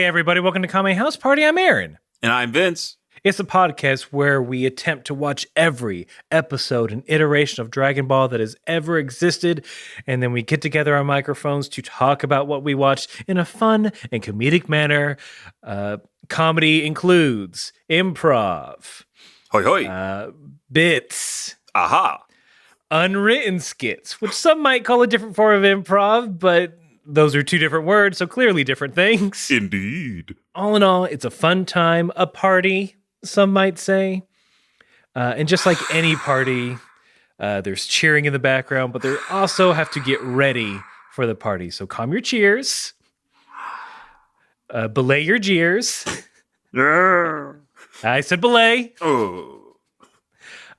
everybody. Welcome to Kame House Party. I'm Aaron. And I'm Vince. It's a podcast where we attempt to watch every episode and iteration of Dragon Ball that has ever existed, and then we get together on microphones to talk about what we watched in a fun and comedic manner. Comedy includes improv, Hoi hoi. Bits, Aha. unwritten skits, which some might call a different form of improv, but those are two different words, so clearly different things. Indeed. All in all, it's a fun time, a party, some might say. And just like any party, there's cheering in the background, but they also have to get ready for the party. So calm your cheers. Belay your jeers. I said belay. Oh.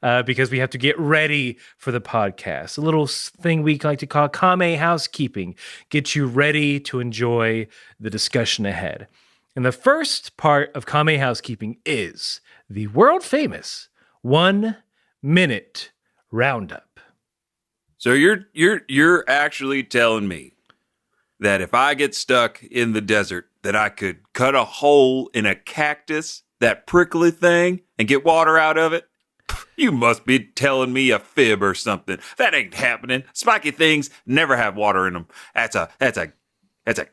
Because we have to get ready for the podcast. A little thing we like to call Kame housekeeping. Get you ready to enjoy the discussion ahead. And the first part of Kame housekeeping is the world famous 1 minute roundup. So you're actually telling me that if I get stuck in the desert, that I could cut a hole in a cactus, that prickly thing, and get water out of it? You must be telling me a fib or something. That ain't happening. Spiky things never have water in them. That's a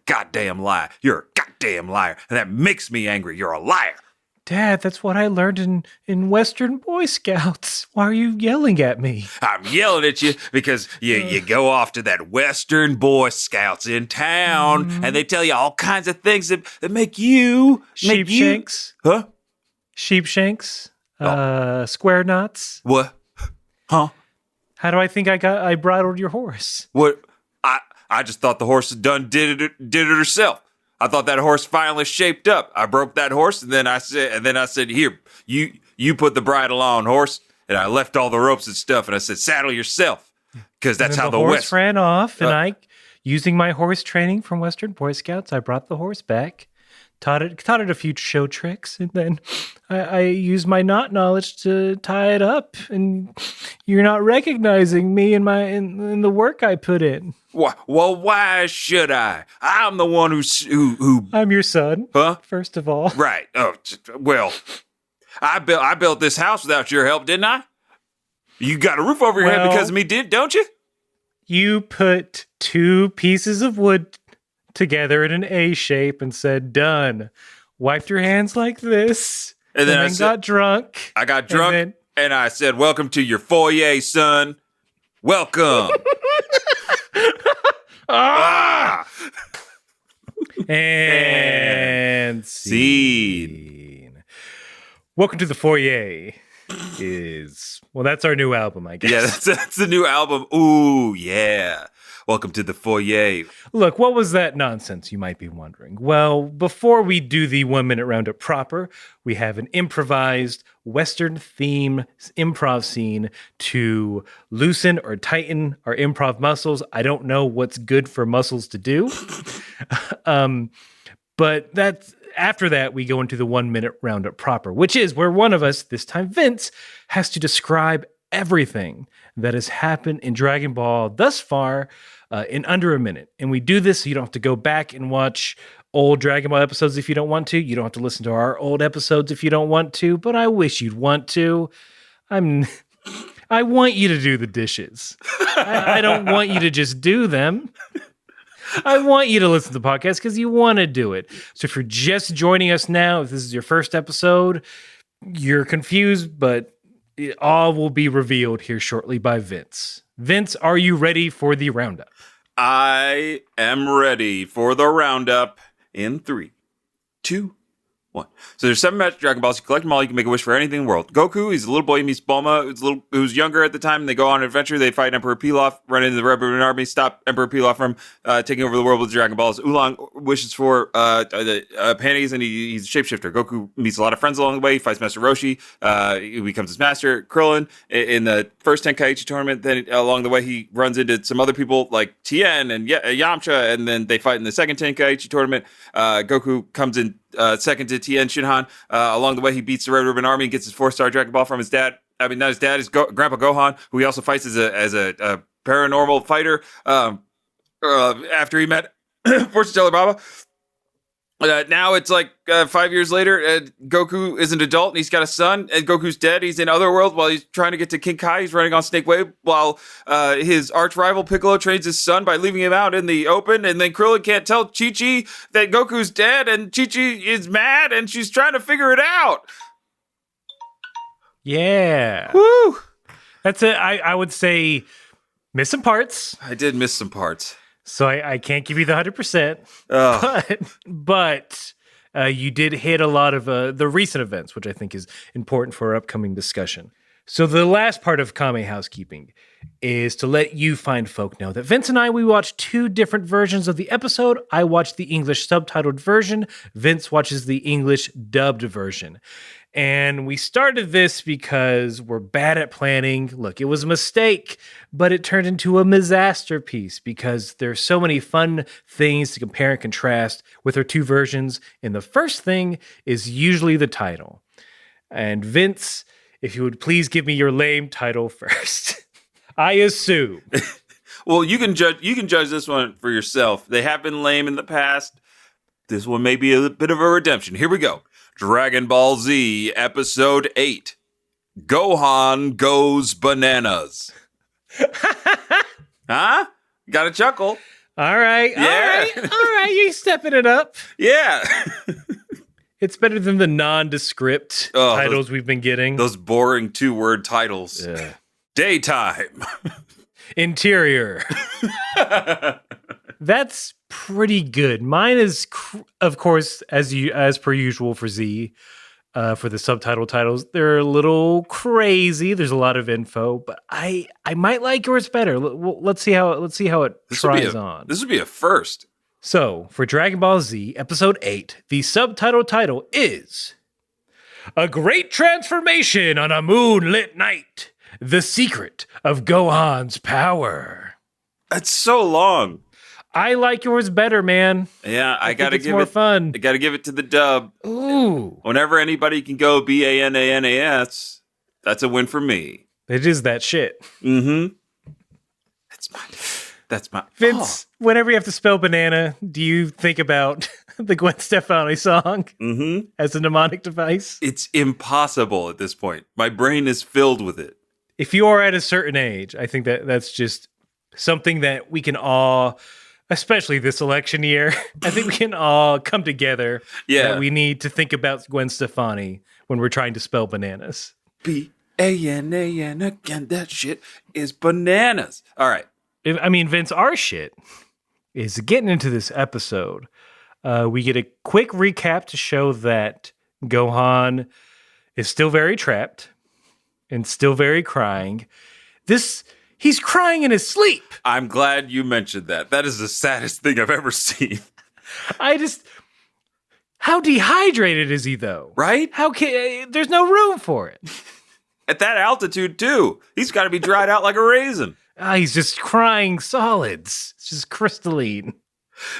goddamn lie. You're a goddamn liar. And that makes me angry. You're a liar. Dad, that's what I learned in Western Boy Scouts. Why are you yelling at me? I'm yelling at you because you go off to that Western Boy Scouts in town and they tell you all kinds of things that make you... Sheepshanks? Huh? Sheepshanks? Square knots? What? Huh? How do I think I bridled your horse? What? I just thought the horse did it herself. I thought that horse finally shaped up. I broke that horse, and then I said, "Here, you put the bridle on, horse." And I left all the ropes and stuff, and I said, "Saddle yourself," because that's how the horse ran off. And I, using my horse training from Western Boy Scouts, I brought the horse back, taught it a few show tricks, and then I used my knot knowledge to tie it up. And you're not recognizing me in the work I put in. Well, why should I? I'm the one who. I'm your son. Huh? First of all, right. Oh, well, I built this house without your help, didn't I? You got a roof over your head because of me, don't you? You put 2 pieces of wood together in an A shape and said, "Done." Wiped your hands like this, and then I got drunk. I got drunk, and I said, "Welcome to your foyer, son. Welcome." And scene. Welcome to the foyer. That's our new album, I guess. Yeah, that's the new album. Ooh, yeah. Welcome to the foyer. Look, what was that nonsense, you might be wondering? Well, before we do the 1 minute roundup proper, we have an improvised Western theme improv scene to loosen or tighten our improv muscles. I don't know what's good for muscles to do. But after that, we go into the 1 minute roundup proper, which is where one of us, this time Vince, has to describe everything that has happened in Dragon Ball thus far in under a minute. And we do this so you don't have to go back and watch old Dragon Ball episodes if you don't want to. You don't have to listen to our old episodes if you don't want to, but I wish you'd want to. I want you to do the dishes. I don't want you to just do them. I want you to listen to the podcast because you want to do it. So if you're just joining us now, if this is your first episode, you're confused, but it all will be revealed here shortly by Vince. Vince, are you ready for the roundup? I am ready for the roundup in 3, 2, 1. So there's 7 magic Dragon Balls. You collect them all, you can make a wish for anything in the world. Goku, he's a little boy, he meets Bulma, who's younger at the time, and they go on an adventure. They fight Emperor Pilaf, run into the Red Ribbon Army, stop Emperor Pilaf from taking over the world with Dragon Balls. Oolong wishes for panties, and he's a shapeshifter. Goku meets a lot of friends along the way. He fights Master Roshi. He becomes his master. Krillin, in the first Tenkaichi tournament, then along the way, he runs into some other people like Tien and Yamcha, and then they fight in the second Tenkaichi tournament. Goku comes in second to Tien Shinhan. Along the way, he beats the Red Ribbon Army and gets his 4-star Dragon Ball from his dad. I mean, not his dad, his Grandpa Gohan, who he also fights as a paranormal fighter after he met Fortune Teller Baba. Now it's like 5 years later, Goku is an adult and he's got a son, and Goku's dead. He's in Otherworld while he's trying to get to King Kai. He's running on Snake Way while his arch rival Piccolo trains his son by leaving him out in the open. And then Krillin can't tell Chi-Chi that Goku's dead, and Chi-Chi is mad and she's trying to figure it out. Yeah. Woo! That's it. I would say miss some parts. I did miss some parts. So I can't give you the 100%, but you did hit a lot of the recent events, which I think is important for our upcoming discussion. So the last part of Kame housekeeping is to let you fine folk know that Vince and we watched 2 different versions of the episode. I watched the English subtitled version. Vince watches the English dubbed version. And we started this because we're bad at planning. Look, it was a mistake, but it turned into a masterpiece because there's so many fun things to compare and contrast with our 2 versions. And the first thing is usually the title. And Vince, if you would please give me your lame title first. I assume. Well, you can judge this one for yourself. They have been lame in the past. This one may be a bit of a redemption. Here we go. Dragon Ball Z Episode 8. Gohan Goes Bananas. Huh? Got a chuckle. All right. Yeah. All right. You're stepping it up. Yeah. It's better than the nondescript titles we've been getting. Those boring 2-word titles. Yeah. Daytime. Interior. That's pretty good. Mine is, of course, as per usual for Z, for the subtitle titles. They're a little crazy. There's a lot of info, but I might like yours better. Let's see how it tries on. This would be a first. So for Dragon Ball Z Episode 8, the subtitle title is "A Great Transformation on a Moonlit Night: The Secret of Gohan's Power." That's so long. I like yours better, man. Yeah, I gotta give more it fun. I gotta give it to the dub. Ooh, Whenever anybody can go Bananas, that's a win for me. it is that shit. Mm-hmm. That's my Vince. Whenever you have to spell banana, do you think about the Gwen Stefani song as a mnemonic device? It's impossible at this point. My brain is filled with it. If you are at a certain age, I think that's just something that we can all, especially this election year, I think we can all come together. Yeah. That we need to think about Gwen Stefani when we're trying to spell bananas. B-A-N-A-N again. That shit is bananas. All right. Vince, our shit is getting into this episode. We get a quick recap to show that Gohan is still very trapped and still very crying. He's crying in his sleep. I'm glad you mentioned that. That is the saddest thing I've ever seen. How dehydrated is he though? Right? There's no room for it. At that altitude too. He's got to be dried out like a raisin. He's just crying solids. It's just crystalline.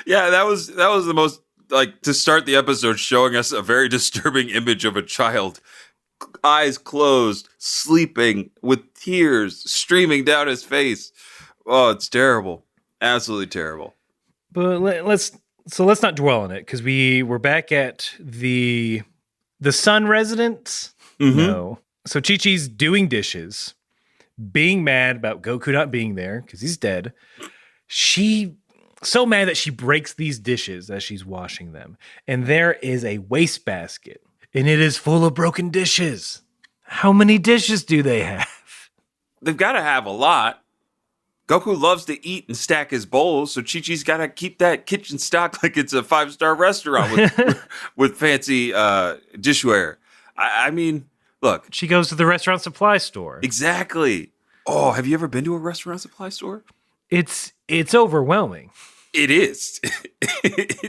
Yeah, that was the most, like, to start the episode, showing us a very disturbing image of a child. Eyes closed, sleeping, with tears streaming down his face. Oh, it's terrible. Absolutely terrible. But let's not dwell on it, because we're back at the Sun residence. Mm-hmm. No. So Chi-Chi's doing dishes, being mad about Goku not being there because he's dead. She so mad that she breaks these dishes as she's washing them. And there is a wastebasket, and it is full of broken dishes. How many dishes do they have? They've got to have a lot. Goku loves to eat and stack his bowls, so Chi-Chi's got to keep that kitchen stocked like it's a 5-star restaurant with fancy dishware. I mean, look. She goes to the restaurant supply store. Exactly. Oh, have you ever been to a restaurant supply store? It's overwhelming. It is.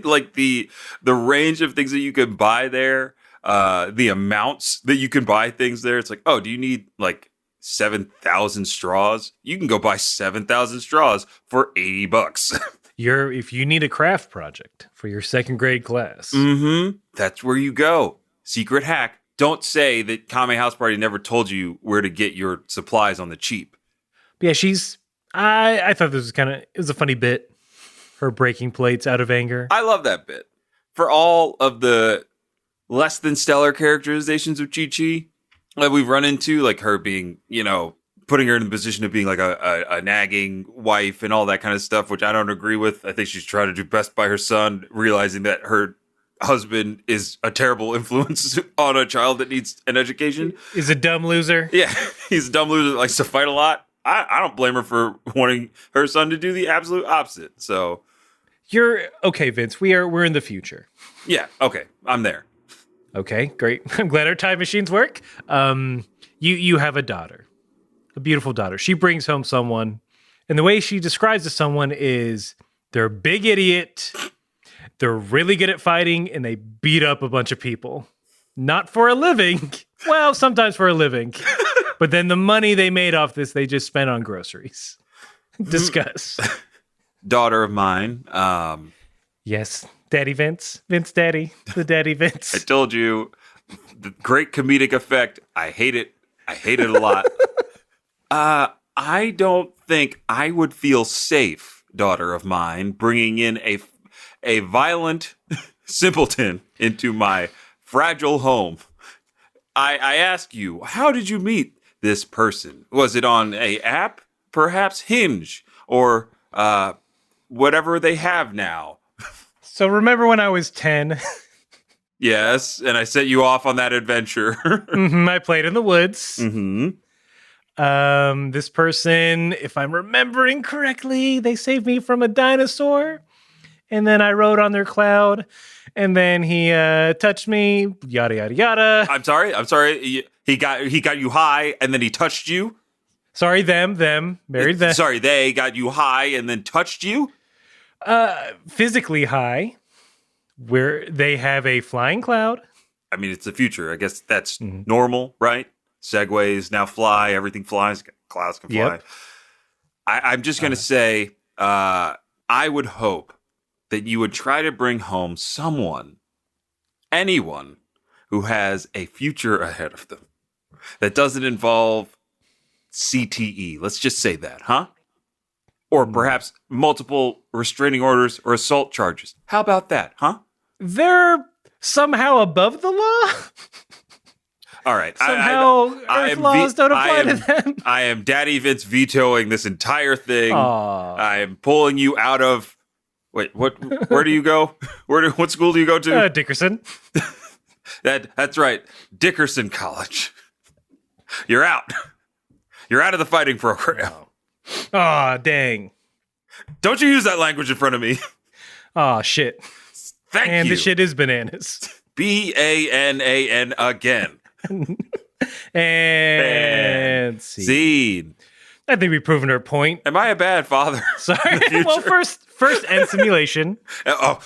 Like the range of things that you can buy there, the amounts that you can buy things there. It's like, oh, do you need like 7,000 straws? You can go buy 7,000 straws for $80. If you need a craft project for your second grade class. Mm-hmm. That's where you go. Secret hack. Don't say that Kame House Party never told you where to get your supplies on the cheap. But yeah, I thought this was it was a funny bit. Her breaking plates out of anger. I love that bit. for all of the less than stellar characterizations of Chi-Chi that we've run into, like her being, putting her in the position of being like a nagging wife and all that kind of stuff, which I don't agree with. I think she's trying to do best by her son, realizing that her husband is a terrible influence on a child that needs an education. Is a dumb loser. Yeah, he's a dumb loser that likes to fight a lot. I don't blame her for wanting her son to do the absolute opposite. So you're okay, Vince. We're in the future. Yeah, okay, I'm there. Okay, great. I'm glad our time machines work. You have a daughter, a beautiful daughter. She brings home someone, and the way she describes to someone is they're a big idiot. They're really good at fighting, and they beat up a bunch of people. Not for a living. Well, sometimes for a living. But then the money they made off this, they just spent on groceries. Discuss. Daughter of mine. Yes, Daddy Vince. Vince Daddy. The Daddy Vince. I told you, the great comedic effect. I hate it. I hate it a lot. I don't think I would feel safe, daughter of mine, bringing in a violent simpleton into my fragile home. I ask you, how did you meet this person? Was it on a app? Perhaps Hinge or whatever they have now? So remember when I was 10? Yes, and I set you off on that adventure. I played in the woods. Mm-hmm. This person, if I'm remembering correctly, they saved me from a dinosaur. And then I rode on their cloud. And then he touched me, yada, yada, yada. I'm sorry. He got you high, and then he touched you? Sorry, them. Married them. Sorry, they got you high and then touched you? Physically high, where they have a flying cloud. I mean, it's the future. I guess that's normal, right? Segways now fly. Everything flies. Clouds can fly. Yep. I'm just going to say, I would hope that you would try to bring home anyone who has a future ahead of them that doesn't involve CTE. Let's just say that, huh? Or perhaps multiple restraining orders or assault charges. How about that, huh? They're somehow above the law? All right. Somehow Earth laws don't apply to them? I am Daddy Vince vetoing this entire thing. Aww. I am pulling you out of... Wait, what? Where do you go? What school do you go to? Dickerson. That's right. Dickerson College. You're out. You're out of the fighting program. Aw, dang. Don't you use that language in front of me. Aw, shit. Thank you. And the shit is bananas. BANAN again. And scene. I think we've proven our point. Am I a bad father? Sorry. Well, first end simulation. All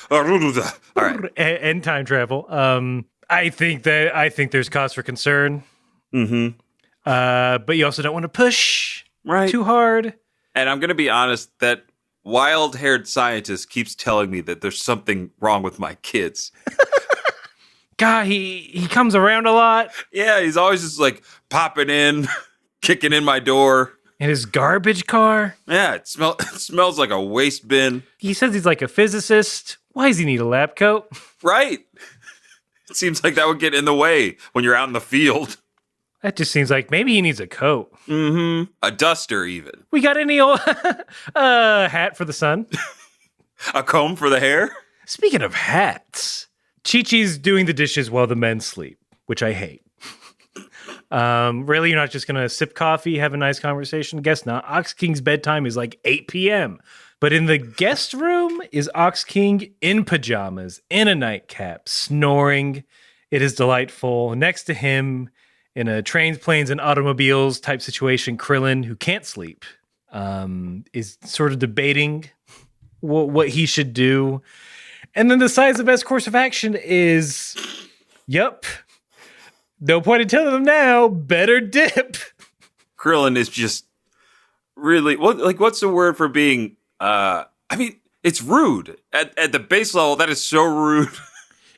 right. And time travel. I think there's cause for concern. Mm-hmm. But you also don't want to push too hard. And I'm going to be honest, that wild-haired scientist keeps telling me that there's something wrong with my kids. God, he comes around a lot. Yeah, he's always just like popping in, kicking in my door. In his garbage car. Yeah, it smells like a waste bin. He says he's like a physicist. Why does he need a lab coat? Right. It seems like that would get in the way when you're out in the field. That just seems like maybe he needs a coat. Mm-hmm. A duster, even. We got any old hat for the sun? A comb for the hair? Speaking of hats, Chi-Chi's doing the dishes while the men sleep, which I hate. Really, you're not just going to sip coffee, have a nice conversation? Guess not. Ox King's bedtime is like 8 p.m. But in the guest room is Ox King in pajamas, in a nightcap, snoring. It is delightful. Next to him, in a trains, planes, and automobiles type situation, Krillin, who can't sleep, is sort of debating what he should do. And then decides the best course of action is, yep, no point in telling them now, better dip. Krillin is just really, what's the word for being, I mean, it's rude. At the base level, that is so rude.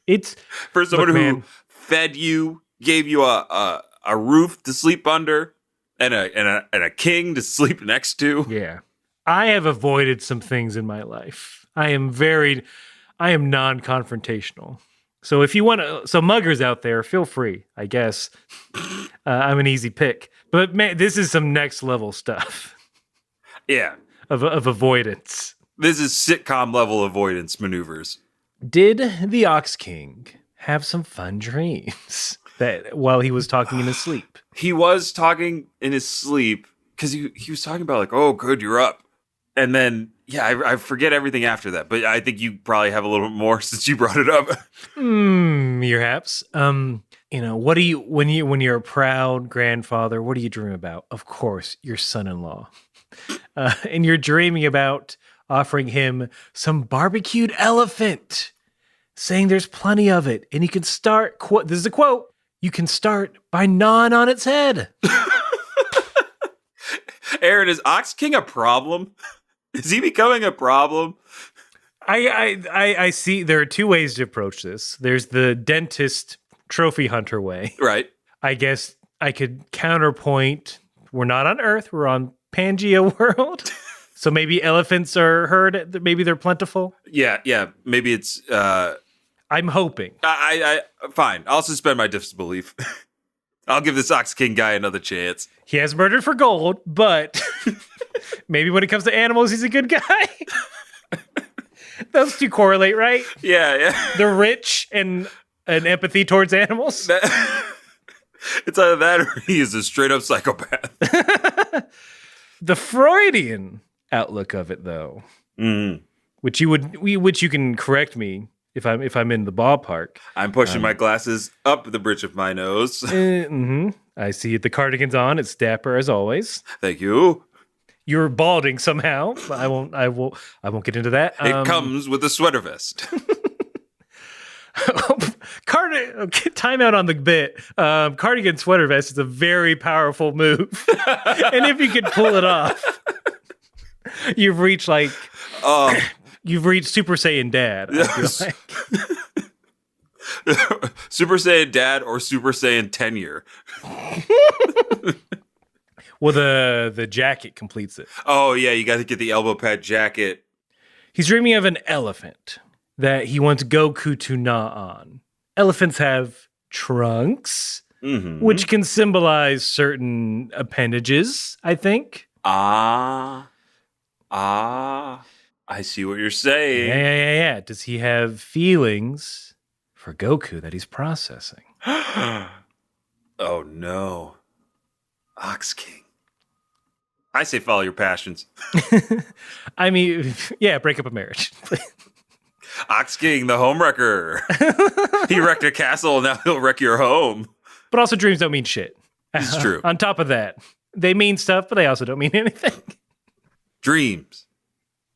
It's for someone who fed you, gave you a roof to sleep under, and a king to sleep next to. Yeah. I have avoided some things in my life. I am I am non-confrontational. So if you want to, so muggers out there, feel free, I guess. I'm an easy pick. But man, this is some next level stuff. Yeah. Of avoidance. This is sitcom level avoidance maneuvers. Did the Ox King have some fun dreams that while he was talking in his sleep? He was talking in his sleep because he was talking about like, oh, good, you're up. And then, yeah, I forget everything after that. But I think you probably have a little bit more since you brought it up. Perhaps. What do you when you're a proud grandfather? What do you dream about? Of course, your son-in-law, and you're dreaming about offering him some barbecued elephant, saying there's plenty of it, and you can start. This is a quote. You can start by gnawing on its head. Aaron, is Ox King a problem? Is he becoming a problem? I see there are two ways to approach this. There's the dentist trophy hunter way. Right. I guess I could counterpoint. We're not on Earth. We're on Pangea world. So maybe elephants are herd. Maybe they're plentiful. Yeah. Maybe it's... I'm hoping. I fine. I'll suspend my disbelief. I'll give this Ox King guy another chance. He has murdered for gold, but maybe when it comes to animals, he's a good guy. Those two correlate, right? Yeah. The rich and an empathy towards animals. It's either that or he is a straight up psychopath. The Freudian outlook of it, though, which you can correct me if I'm in the ballpark. I'm pushing my glasses up the bridge of my nose. I see the cardigan's on. It's dapper as always. Thank you. You're balding somehow. I won't get into that. It comes with a sweater vest. Time out on the bit. Cardigan sweater vest is a very powerful move. And if you could pull it off, you've reached Super Saiyan Dad. I feel like. Super Saiyan Dad or Super Saiyan tenure. Well, the jacket completes it. Oh, yeah, you got to get the elbow pad jacket. He's dreaming of an elephant that he wants Goku to gnaw on. Elephants have trunks, which can symbolize certain appendages, I think. I see what you're saying. Yeah. Does he have feelings for Goku that he's processing? Oh, no. Ox King. I say follow your passions. I mean, yeah, break up a marriage. Ox King, the home wrecker. He wrecked a castle, now he'll wreck your home. But also dreams don't mean shit. It's true. On top of that, they mean stuff, but they also don't mean anything. Dreams.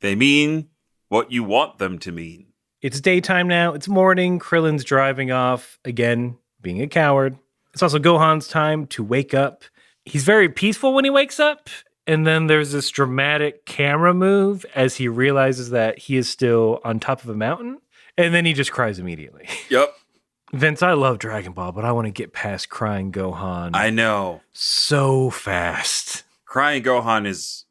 They mean what you want them to mean. It's daytime now. It's morning. Krillin's driving off, again, being a coward. It's also Gohan's time to wake up. He's very peaceful when he wakes up. And then there's this dramatic camera move as he realizes that he is still on top of a mountain. And then he just cries immediately. Yep. Vince, I love Dragon Ball, but I want to get past crying Gohan. I know. So fast. Crying Gohan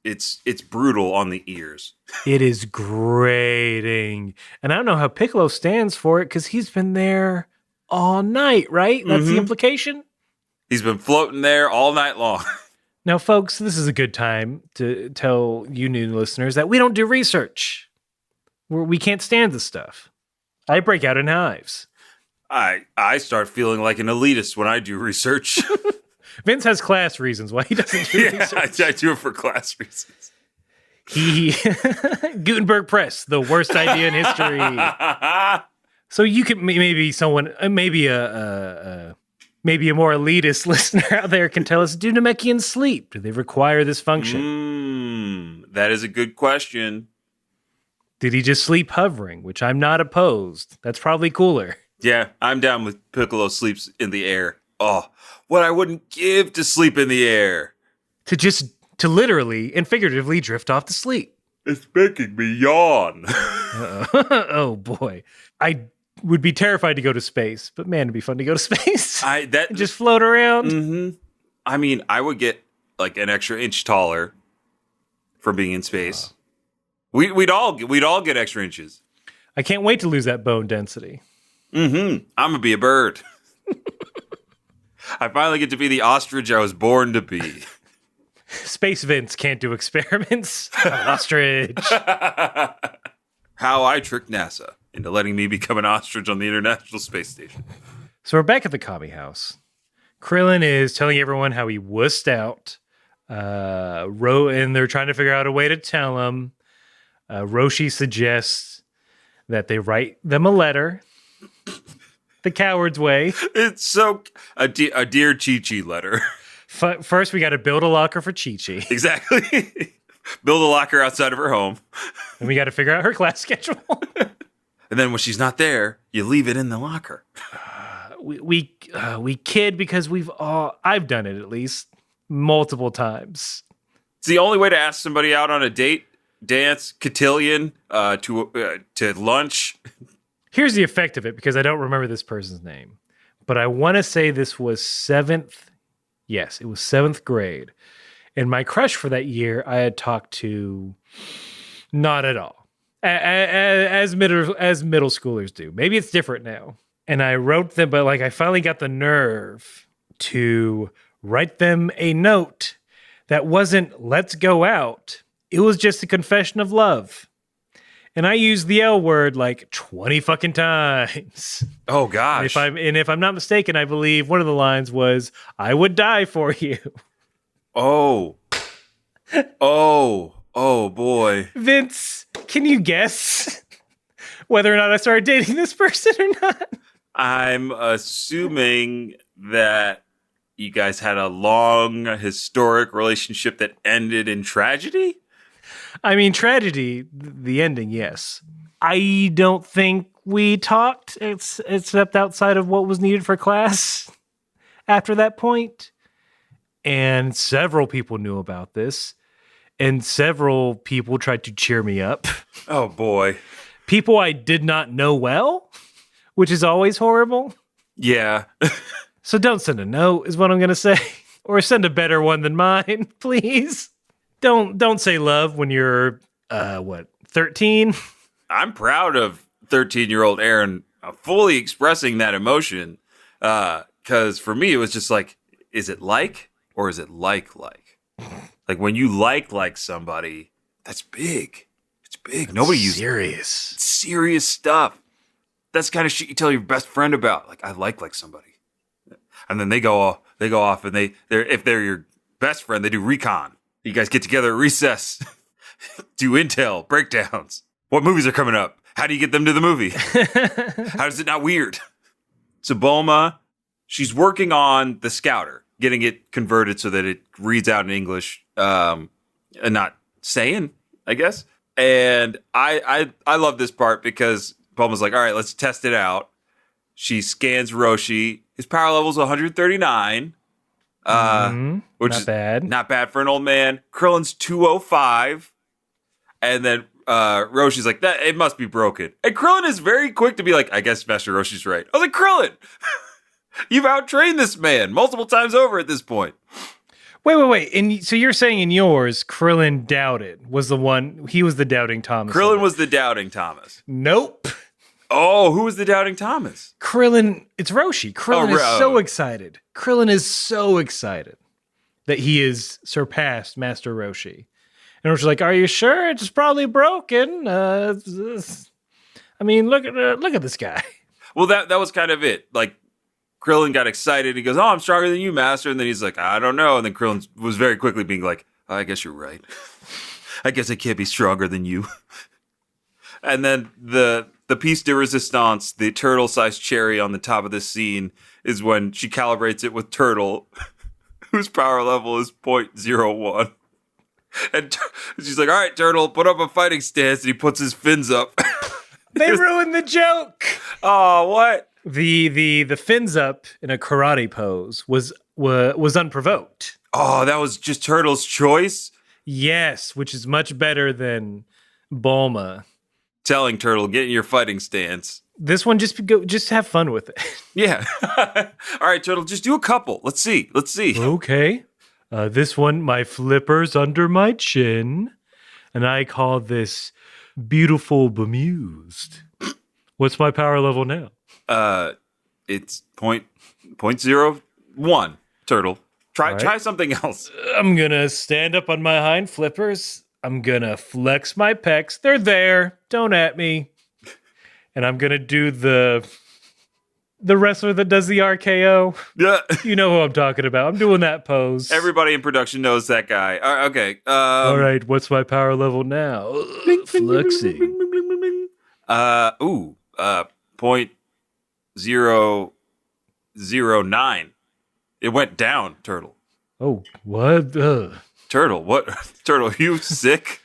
it's brutal on the ears. It is grating. And I don't know how Piccolo stands for it because he's been there all night, right? That's the implication? He's been floating there all night long. Now, folks, this is a good time to tell you new listeners that we don't do research. We can't stand this stuff. I break out in hives. I start feeling like an elitist when I do research. Vince has class reasons why he doesn't do research. I do it for class reasons. Gutenberg Press, the worst idea in history. So you could maybe a more elitist listener out there can tell us, do Namekians sleep? Do they require this function? That is a good question. Did he just sleep hovering, which I'm not opposed? That's probably cooler. Yeah, I'm down with Piccolo sleeps in the air. Oh, what I wouldn't give to sleep in the air. To literally and figuratively drift off to sleep. It's making me yawn. Oh boy. I would be terrified to go to space, but man, it'd be fun to go to space. Just float around. I mean, I would get like an extra inch taller from being in space. We'd all get extra inches. I can't wait to lose that bone density. I'm gonna be a bird. I finally get to be the ostrich I was born to be. Space Vince can't do experiments. I'm an ostrich. How I tricked NASA into letting me become an ostrich on the International Space Station. So we're back at the Kame house. Krillin is telling everyone how he wussed out. And they're trying to figure out a way to tell him. Roshi suggests that they write them a letter. The coward's way. It's so a dear Chi-Chi letter. First, we got to build a locker for Chi-Chi. Exactly. Build a locker outside of her home. And we got to figure out her class schedule. And then when she's not there, you leave it in the locker. We kid because I've done it at least multiple times. It's the only way to ask somebody out on a date, dance, cotillion, to lunch. Here's the effect of it, because I don't remember this person's name. But I want to say this was 7th. Yes, it was 7th grade. And my crush for that year, I had talked to not at all. As middle schoolers do. Maybe it's different now. And I wrote them, but I finally got the nerve to write them a note that wasn't "let's go out." It was just a confession of love. And I used the L word 20 fucking times. Oh gosh. And if I'm not mistaken, I believe one of the lines was, "I would die for you." Oh boy. Vince, can you guess whether or not I started dating this person or not? I'm assuming that you guys had a long historic relationship that ended in tragedy? I mean, tragedy, the ending, yes. I don't think we talked, except outside of what was needed for class after that point. And several people knew about this. And several people tried to cheer me up. Oh, boy. People I did not know well, which is always horrible. Yeah. So don't send a note, is what I'm going to say. Or send a better one than mine, please. Don't say love when you're, 13? I'm proud of 13-year-old Aaron fully expressing that emotion. Because for me, it was just is it or is it like? Like when you like somebody, that's big. It's big. Nobody uses serious. It's serious stuff. That's the kind of shit you tell your best friend about. I like somebody. And then they go off and if they're your best friend, they do recon. You guys get together at recess, do intel, breakdowns. What movies are coming up? How do you get them to the movie? How is it not weird? So Bulma, she's working on the Scouter, getting it converted so that it reads out in English, and not Saiyan, I guess. And I love this part because Bulma's like, all right, let's test it out. She scans Roshi. His power level is 139. Which not is bad. Not bad for an old man. Krillin's 205. And then Roshi's like, that it must be broken. And Krillin is very quick to be like, I guess Master Roshi's right. I was like, Krillin, you've outtrained this man multiple times over at this point. Wait. And so you're saying in yours, Krillin doubted he was the doubting Thomas. Krillin was the doubting Thomas. Nope. Oh, who was the doubting Thomas? Krillin, it's Roshi. Krillin is so excited. Krillin is so excited that he has surpassed Master Roshi. And Roshi's like, are you sure? It's probably broken. I mean, look at this guy. Well, that was kind of it. Krillin got excited. He goes, oh, I'm stronger than you, Master. And then he's like, I don't know. And then Krillin was very quickly being like, I guess you're right. I guess I can't be stronger than you. And then the piece de resistance, the turtle-sized cherry on the top of this scene, is when she calibrates it with Turtle, whose power level is 0.01. And she's like, all right, Turtle, put up a fighting stance. And he puts his fins up. They ruined the joke. Oh, what? The fins up in a karate pose was unprovoked. Oh, that was just Turtle's choice? Yes, which is much better than Bulma telling Turtle, get in your fighting stance. This one, just have fun with it. Yeah. All right, Turtle, just do a couple. Let's see. Okay. This one, my flipper's under my chin, and I call this beautiful bemused. What's my power level now? It's point 0.01, turtle. All Try right. something else. I'm gonna stand up on my hind flippers. I'm gonna flex my pecs. They're there. Don't at me. And I'm gonna do the wrestler that does the RKO. Yeah. You know who I'm talking about. I'm doing that pose. Everybody in production knows that guy. Okay. All right, what's my power level now? Flexing. Point 0.009. It went down, turtle. Oh, what? Turtle, what? Turtle, you sick?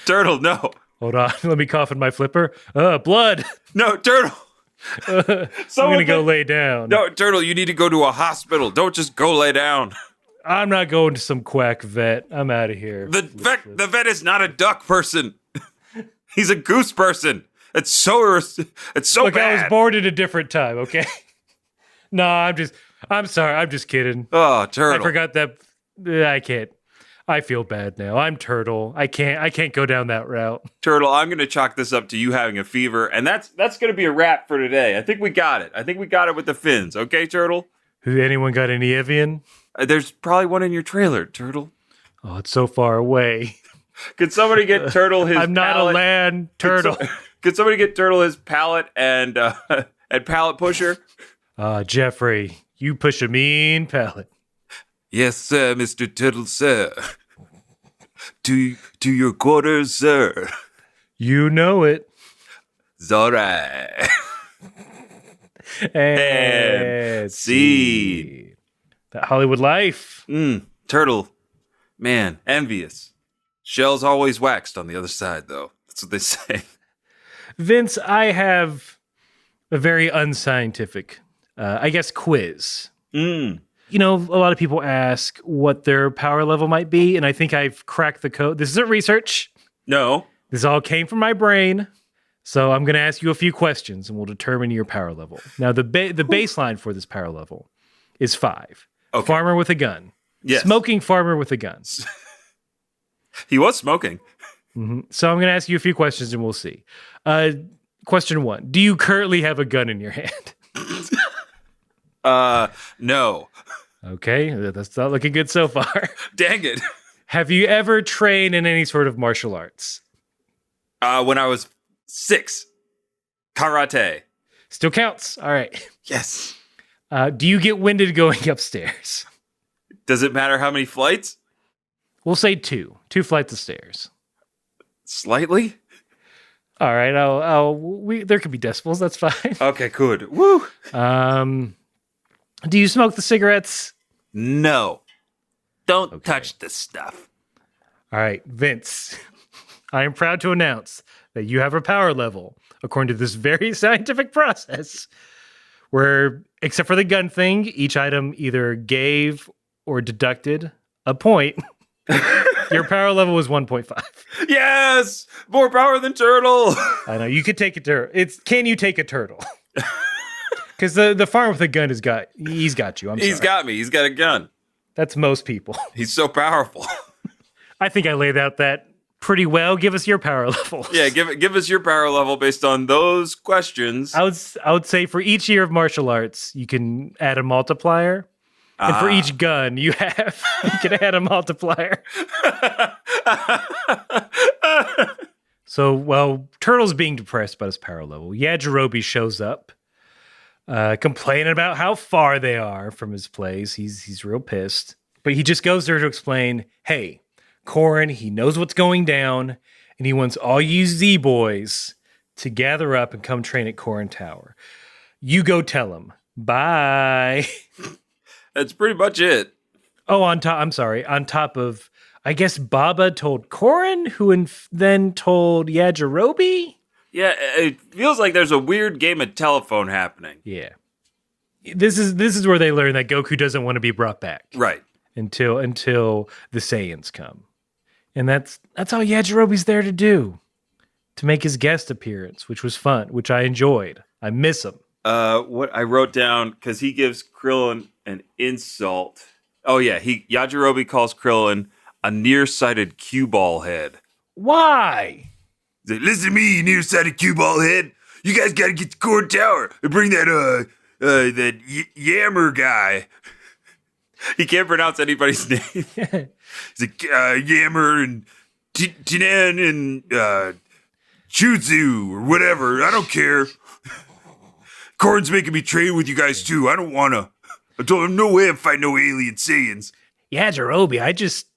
Turtle, no. Hold on. Let me cough in my flipper. Blood. No, turtle. I'm going to go lay down. No, turtle, you need to go to a hospital. Don't just go lay down. I'm not going to some quack vet. I'm out of here. The vet is not a duck person. He's a goose person. It's so Look, bad. I was born at a different time, okay? No, I'm sorry. I'm just kidding. Oh, turtle. I forgot that. I can't. I feel bad now. I'm turtle. I can't go down that route. Turtle, I'm going to chalk this up to you having a fever, and that's going to be a wrap for today. I think we got it. I think we got it with the fins. Okay, turtle? Anyone got any Evian? There's probably one in your trailer, turtle. Oh, it's so far away. Could somebody get turtle his I'm not pallet? a land turtle. Could somebody get turtle his pallet and pallet pusher? Jeffrey, you push a mean pallet. Yes, sir, Mr. Turtle, sir. To your quarters, sir. You know it. It's all right. And seed. That Hollywood life. Turtle. Man, envious. Shell's always waxed on the other side, though. That's what they say. Vince, I have a very unscientific, I guess, quiz. You know, a lot of people ask what their power level might be, and I think I've cracked the code. This isn't research. No. This all came from my brain. So I'm going to ask you a few questions, and we'll determine your power level. Now, the baseline for this power level is 5. Okay. Farmer with a gun. Yes. Smoking farmer with a gun. He was smoking. Mm-hmm. So I'm going to ask you a few questions, and we'll see. Question 1. Do you currently have a gun in your hand? No. Okay, that's not looking good so far. Dang it. Have you ever trained in any sort of martial arts? When I was 6. Karate. Still counts. All right. Yes. Do you get winded going upstairs? Does it matter how many flights? We'll say 2. 2 flights of stairs. Slightly? All right. There could be decibels. That's fine. Okay, good. Woo. Do you smoke the cigarettes? No. Don't touch this stuff. All right, Vince. I am proud to announce that you have a power level, according to this very scientific process, where, except for the gun thing, each item either gave or deducted a point. Your power level was 1.5. Yes! More power than turtle! I know. You could take a turtle. Can you take a turtle? Because the farmer with a gun he's got you. He's got me. He's got a gun. That's most people. He's so powerful. I think I laid out that pretty well. Give us your power levels. Yeah, give us your power level based on those questions. I would say for each year of martial arts, you can add a multiplier. And for each gun you have, you can add a multiplier. So while Turtle's being depressed about his power level, Yajirobe shows up, complaining about how far they are from his place. He's real pissed. But he just goes there to explain, hey, Korin, he knows what's going down, and he wants all you Z-boys to gather up and come train at Korin Tower. You go tell him. Bye. That's pretty much it. Oh, on top of, I guess Baba told Korin, who then told Yajirobe? Yeah, it feels like there's a weird game of telephone happening. Yeah. This is where they learn that Goku doesn't want to be brought back. Right. Until the Saiyans come. And that's all Yajirobe's there to do. To make his guest appearance, which was fun, which I enjoyed. I miss him. What I wrote down, because he gives Krillin an insult. Oh yeah, Yajirobe calls Krillin a nearsighted cue ball head. Why? He's like, listen to me, you nearsighted cue ball head. You guys got to get to Corn Tower and bring that Yammer guy. He can't pronounce anybody's name. He's like, Yammer and Tinan and Chuzu or whatever. I don't care. Corn's making me train with you guys too. I don't want to. I told him, no way I'm fighting no alien Saiyans. Yeah, Jerobi, I just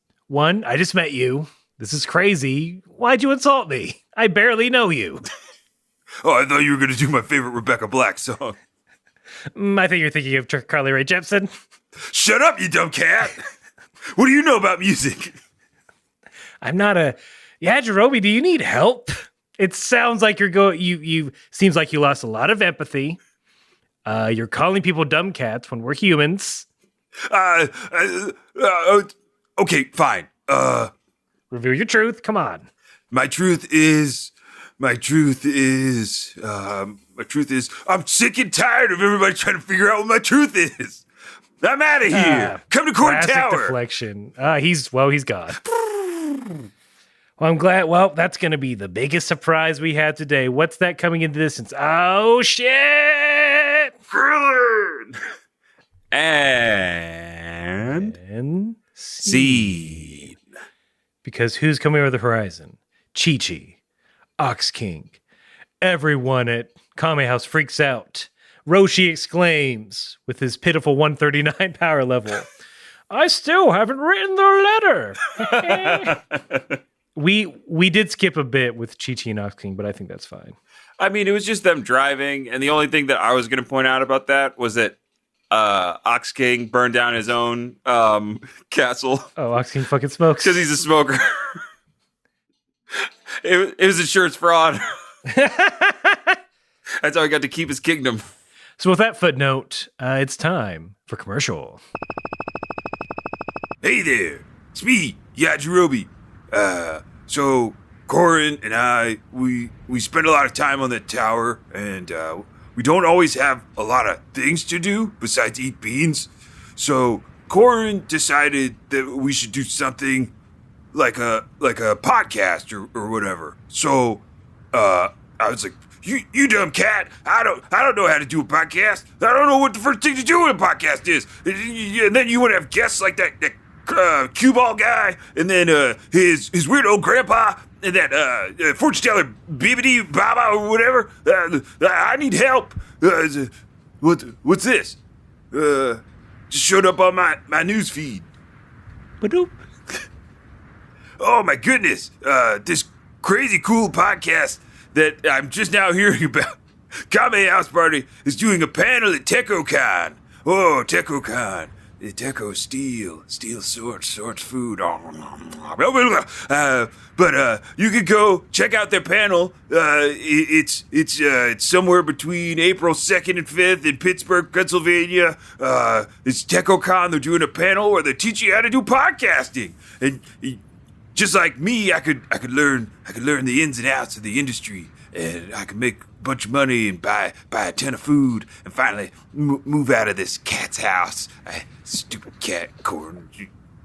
met you. This is crazy. Why'd you insult me? I barely know you. Oh, I thought you were going to do my favorite Rebecca Black song. I think you're thinking of Carly Rae Jepsen. Shut up, you dumb cat. What do you know about music? I'm not a... Yeah, Jerobi, do you need help? It sounds like you seems like you lost a lot of empathy. You're calling people dumb cats when we're humans. Okay, fine. Reveal your truth. Come on. My truth is, I'm sick and tired of everybody trying to figure out what my truth is. I'm out of here. Come to Corn Tower. Deflection. He's gone. Well, I'm glad. Well, that's going to be the biggest surprise we had today. What's that coming into distance? Oh, shit. Krillin. And Seed. Because who's coming over the horizon? Chi-Chi, Ox King. Everyone at Kame House freaks out. Roshi exclaims with his pitiful 139 power level, I still haven't written the letter. We did skip a bit with Chi-Chi and Ox King, but I think that's fine. I mean, it was just them driving, and the only thing that I was going to point out about that was that Ox King burned down his own castle. Oh, Ox King fucking smokes. Because he's a smoker. It was insurance fraud. That's how he got to keep his kingdom. So with that footnote, it's time for commercial. Hey there, it's me, Yajirobe. So Corin and I, we spend a lot of time on that tower, and we don't always have a lot of things to do besides eat beans. So Corin decided that we should do something like a podcast or whatever. So I was like, you dumb cat, I don't know how to do a podcast. I don't know what the first thing to do with a podcast is. And then you want to have guests like that cue ball guy, and then his weird old grandpa, and that fortune teller Bibbidi Baba or whatever. I need help. What's this? Just showed up on my news feed. Ba-doop. Oh my goodness! This crazy cool podcast that I'm just now hearing about. Kame House Party is doing a panel at TechoCon. Oh, TechoCon. The Techo steel swords, food. But you could go check out their panel. It's somewhere between April 2nd and 5th in Pittsburgh, Pennsylvania. It's TechoCon. They're doing a panel where they teach you how to do podcasting. And just like me, I could learn the ins and outs of the industry, and I could make a bunch of money and buy a ton of food, and finally move out of this cat's house. Stupid cat, Corn,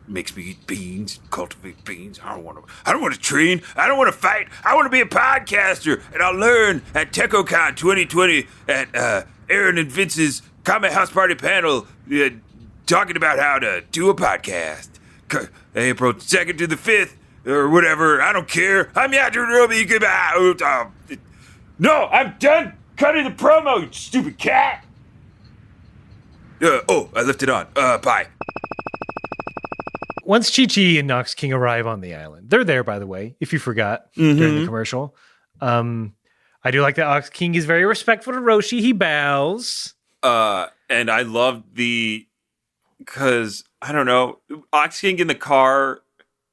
makes me eat beans, cultivate beans. I don't want to train. I don't want to fight. I want to be a podcaster, and I'll learn at TechoCon 2020 at Aaron and Vince's Kame House Party panel, talking about how to do a podcast. April 2nd to the 5th. Or whatever, I don't care. I'm Yajirobe. Goodbye. No, I'm done cutting the promo, you stupid cat. I left it on. Bye. Once Chi-Chi and Ox King arrive on the island, they're there, by the way, if you forgot during the commercial. I do like that Ox King is very respectful to Roshi. He bows. And I love because, I don't know, Ox King in the car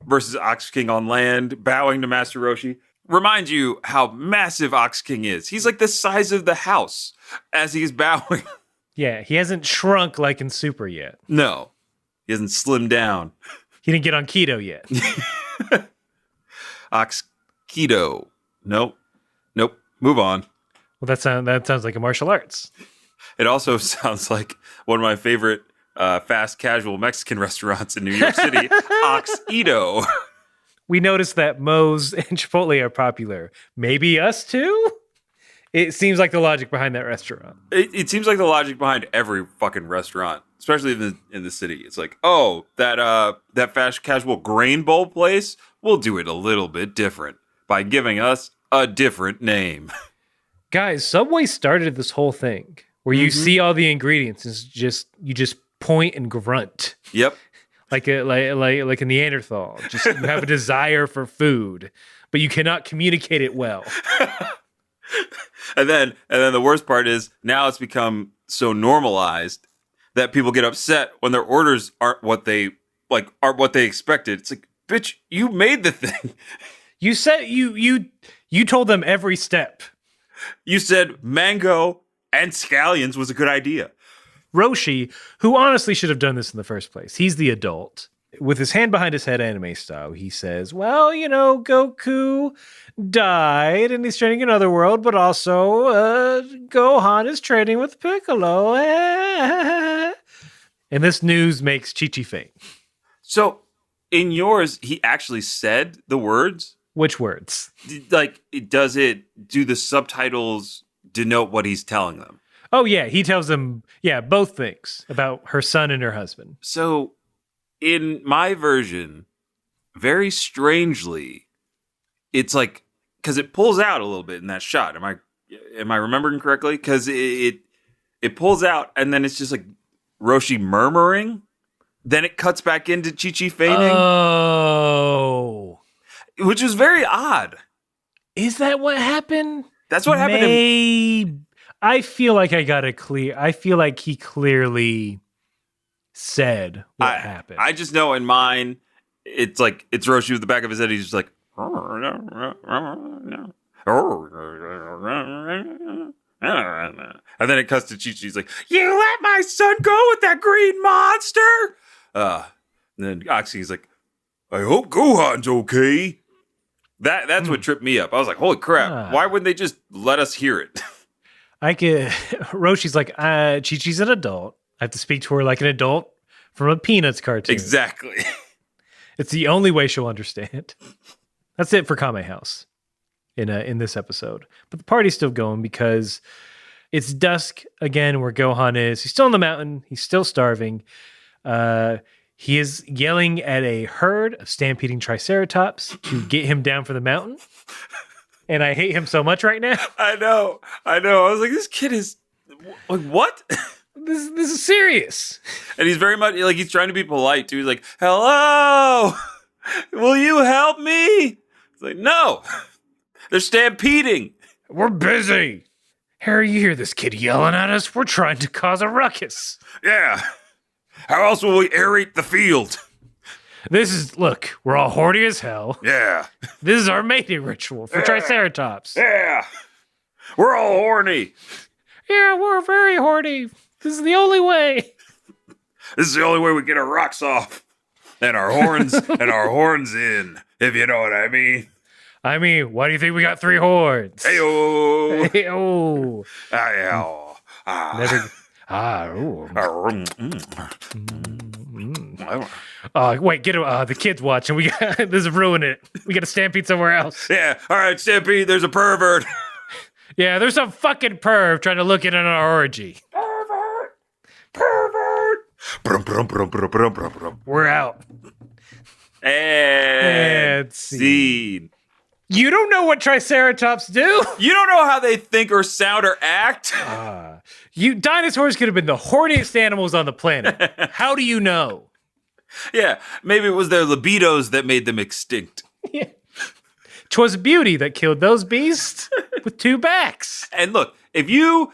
versus Ox King on land, bowing to Master Roshi, reminds you how massive Ox King is. He's like the size of the house as he's bowing. Yeah, he hasn't shrunk like in Super yet. No, he hasn't slimmed down. He didn't get on keto yet. Ox keto. Nope. Move on. Well, that sounds like a martial arts. It also sounds like one of my favorite fast casual Mexican restaurants in New York City, Ox Edo. We noticed that Moe's and Chipotle are popular. Maybe us too? It seems like the logic behind that restaurant. It seems like the logic behind every fucking restaurant, especially in the city. It's like, oh, that fast casual grain bowl place, we'll do it a little bit different by giving us a different name. Guys, Subway started this whole thing where you see all the ingredients and you just point and grunt. Yep. Like a Neanderthal. Just you have a desire for food, but you cannot communicate it well. And then the worst part is now it's become so normalized that people get upset when their orders aren't what they expected. It's like, bitch, you made the thing. You said you told them every step. You said mango and scallions was a good idea. Roshi, who honestly should have done this in the first place. He's the adult. With his hand behind his head anime style, he says, well, Goku died and he's training in another world, but also Gohan is training with Piccolo. And this news makes Chi-Chi faint. So in yours, he actually said the words? Which words? Like, do the subtitles denote what he's telling them? Oh, yeah. He tells them, both things about her son and her husband. So in my version, very strangely, it's like, because it pulls out a little bit in that shot. Am I remembering correctly? Because it pulls out and then it's just like Roshi murmuring. Then it cuts back into Chi-Chi fainting. Oh. Which is very odd. Is that what happened? That's what happened. I feel like I feel like he clearly said what happened. I just know in mine, it's like, it's Roshi with the back of his head. He's just like, and then it cuts to Chi-Chi. He's like, you let my son go with that green monster? And then Oxy's like, I hope Gohan's okay. That's what tripped me up. I was like, holy crap. Why wouldn't they just let us hear it? Roshi's like, Chi-Chi's an adult. I have to speak to her like an adult from a Peanuts cartoon. Exactly. It's the only way she'll understand. That's it for Kame House in this episode. But the party's still going because it's dusk again where Gohan is. He's still on the mountain. He's still starving. He is yelling at a herd of stampeding triceratops to get him down for the mountain. And I hate him so much right now. I know. I was like, this kid is like, what? This is serious. And he's very much like, he's trying to be polite too. He's like, hello, will you help me? It's like, no, they're stampeding. We're busy. Harry, you hear this kid yelling at us? We're trying to cause a ruckus. Yeah. How else will we aerate the field? Look, we're all horny as hell. Yeah. This is our mating ritual for Triceratops. Yeah. We're all horny. Yeah, we're very horny. This is the only way. This is the only way we get our rocks off. And our horns in, if you know what I mean. I mean, why do you think we got 3 horns? Hey-oh. Hey-oh. Never. Wait, get him. The kid's watching. This is ruining it. We got to stampede somewhere else. Yeah. All right, stampede. There's a pervert. Yeah, there's some fucking perv trying to look in on our orgy. Pervert. We're out. And scene. You don't know what Triceratops do? You don't know how they think or sound or act? Dinosaurs could have been the horniest animals on the planet. How do you know? Yeah, maybe it was their libidos that made them extinct. Yeah. 'Twas beauty that killed those beasts with 2 backs. And look, if you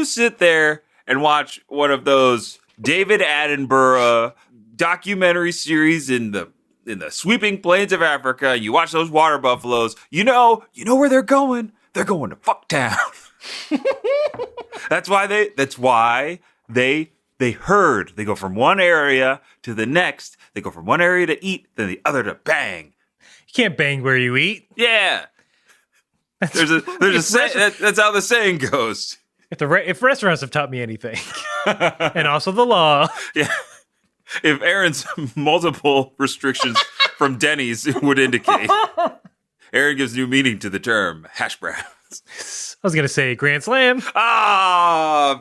sit there and watch one of those David Attenborough documentary series in the sweeping plains of Africa, you watch those water buffaloes, you know where they're going. They're going to Fucktown. That's why they herd. They go from one area to the next. They go from one area to eat, then the other to bang. You can't bang where you eat. Yeah. There's a saying, that's how the saying goes. If restaurants have taught me anything, and also the law. Yeah. If Aaron's multiple restrictions from Denny's would indicate. Aaron gives new meaning to the term hash browns. I was gonna say Grand Slam.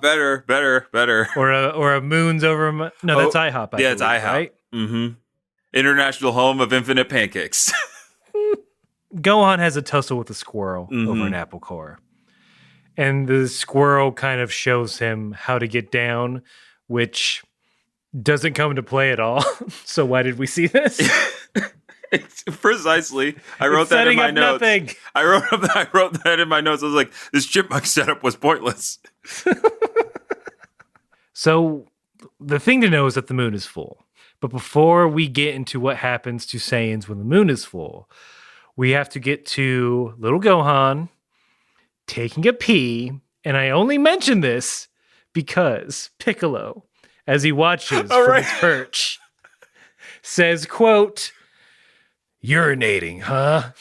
Better. Or a Moon's over. No, that's IHOP. Yeah, it's IHOP. Right? Mm-hmm. International home of infinite pancakes. Gohan has a tussle with a squirrel over an apple core. And the squirrel kind of shows him how to get down, which doesn't come into play at all. So why did we see this? Precisely. I wrote that in my notes. Nothing. I wrote that in my notes. I was like, this chipmunk setup was pointless. So the thing to know is that the moon is full. But before we get into what happens to Saiyans when the moon is full, we have to get to little Gohan taking a pee. And I only mention this because Piccolo, as he watches from his perch, says, quote, urinating, huh?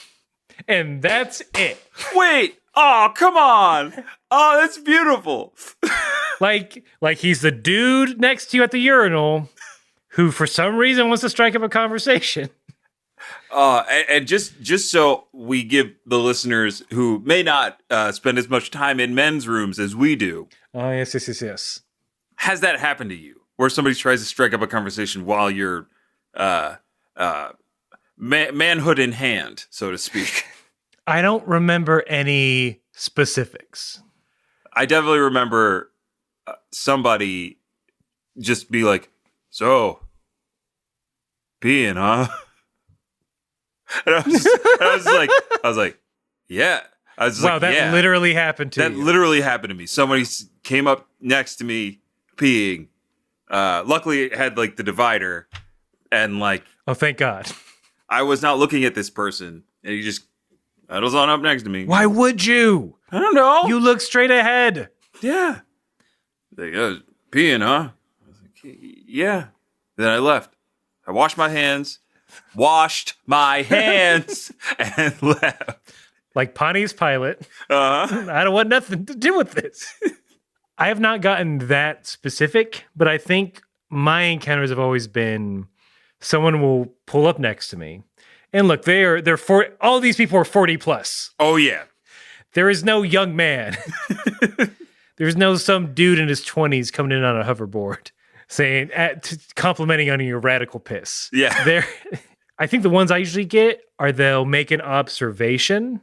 And that's it. Wait. Oh, come on. Oh, that's beautiful. like he's the dude next to you at the urinal who for some reason wants to strike up a conversation. And just so we give the listeners who may not spend as much time in men's rooms as we do. Oh, yes. Has that happened to you? Where somebody tries to strike up a conversation while you're manhood in hand, so to speak? I don't remember any specifics. I definitely remember somebody just be like, so, peeing, huh? And I was like, yeah. I was wow, like, that yeah. literally happened to you. That literally happened to me. Somebody came up next to me peeing. Luckily, it had like the divider, and like, oh, thank God. I was not looking at this person, and he just huddles on up next to me. Why would you? I don't know. You look straight ahead. Yeah. Like, peeing, huh? I was like, yeah. Then I left. I washed my hands, and left. Like Pontius Pilate. Uh-huh. I don't want nothing to do with this. I have not gotten that specific, but I think my encounters have always been someone will pull up next to me. And look, they're all these people are 40 plus. Oh, yeah. There is no young man. There's no some dude in his 20s coming in on a hoverboard saying, complimenting on your radical piss. Yeah. I think the ones I usually get are they'll make an observation,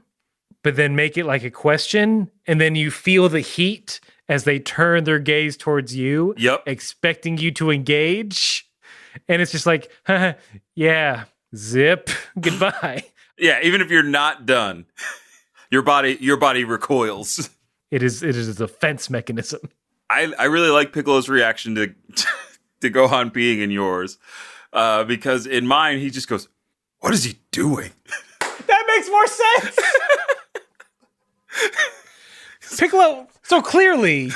but then make it like a question. And then you feel the heat as they turn their gaze towards you, expecting you to engage. And it's just like, yeah, zip, goodbye. Yeah, even if you're not done, your body recoils. It is a defense mechanism. I really like Piccolo's reaction to Gohan being in yours, because in mine he just goes, "What is he doing?" That makes more sense. Piccolo. So clearly,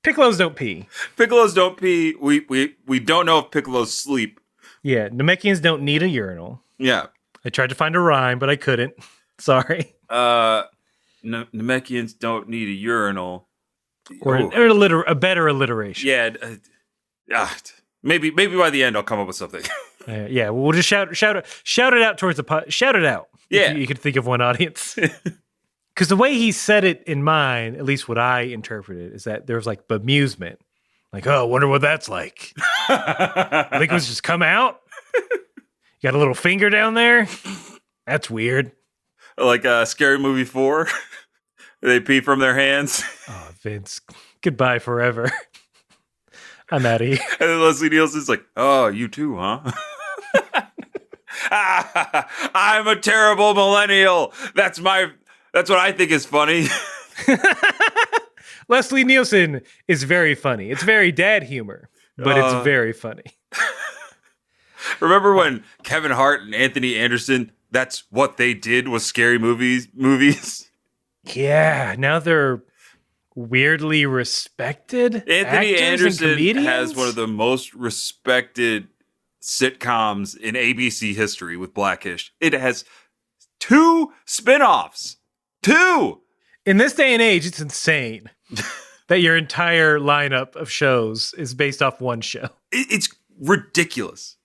Piccolos don't pee. Piccolos don't pee. We don't know if Piccolos sleep. Yeah, Namekians don't need a urinal. Yeah, I tried to find a rhyme, but I couldn't. Sorry. Namekians don't need a urinal. Or a better alliteration. Yeah, maybe by the end I'll come up with something. Yeah, we'll just shout it out towards the shout it out. Yeah, you could think of one audience. Because the way he said it in mine, at least what I interpreted, is that there was like bemusement. Like, oh, I wonder what that's like. Liquids just come out? You got a little finger down there? That's weird. Like Scary Movie 4. They pee from their hands. Oh, Vince. Goodbye forever. I'm out of here. And then Leslie Nielsen's like, oh, you too, huh? I'm a terrible millennial. That's what I think is funny. Leslie Nielsen is very funny. It's very dad humor, but it's very funny. Remember when Kevin Hart and Anthony Anderson, that's what they did was scary movies? Yeah, now they're weirdly respected. Anthony Anderson has one of the most respected sitcoms in ABC history with Blackish. It has 2 spinoffs. 2! In this day and age, it's insane that your entire lineup of shows is based off one show. It's ridiculous.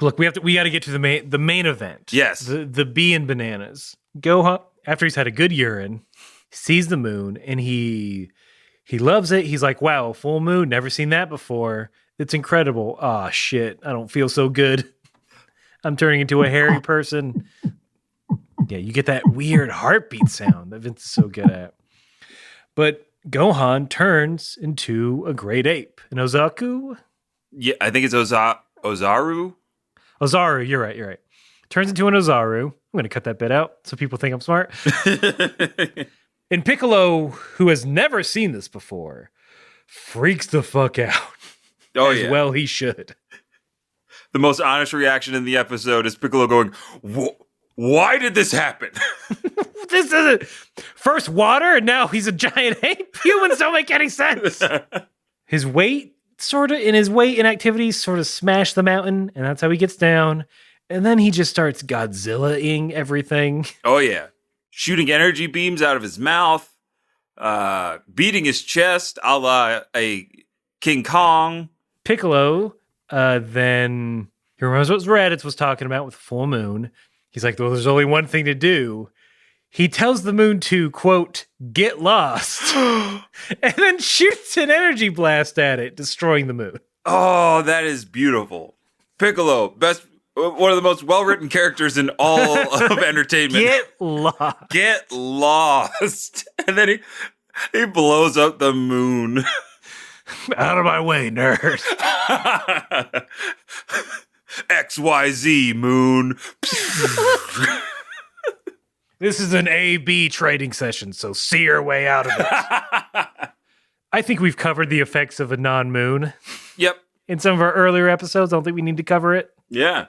Look, we got to get to the main event. Yes. The bee and bananas. Gohan, after he's had a good urine, sees the moon and he loves it. He's like, wow, full moon, never seen that before. It's incredible. Ah, shit, I don't feel so good. I'm turning into a hairy person. Yeah, you get that weird heartbeat sound that Vince is so good at. But Gohan turns into a great ape. An Ozaku? Yeah, I think it's Ozaru. Ozaru, you're right. Turns into an Ozaru. I'm going to cut that bit out so people think I'm smart. And Piccolo, who has never seen this before, freaks the fuck out. Oh, as well he should. The most honest reaction in the episode is Piccolo going, why did this happen? This isn't first water and now he's a giant ape. Humans don't make any sense. His weight and activities sort of smash the mountain, and that's how he gets down. And then he just starts Godzilla-ing everything. Oh, yeah. Shooting energy beams out of his mouth, beating his chest a la a King Kong. Piccolo, then he remembers what Raditz was talking about with the full moon. He's like, well, there's only one thing to do. He tells the moon to, quote, get lost, and then shoots an energy blast at it, destroying the moon. Oh, that is beautiful. Piccolo, one of the most well-written characters in all of entertainment. Get lost. And then he blows up the moon. Out of my way, nerd. XYZ moon. This is an A-B trading session, so see your way out of it. I think we've covered the effects of a non-moon. Yep. In some of our earlier episodes, I don't think we need to cover it. Yeah.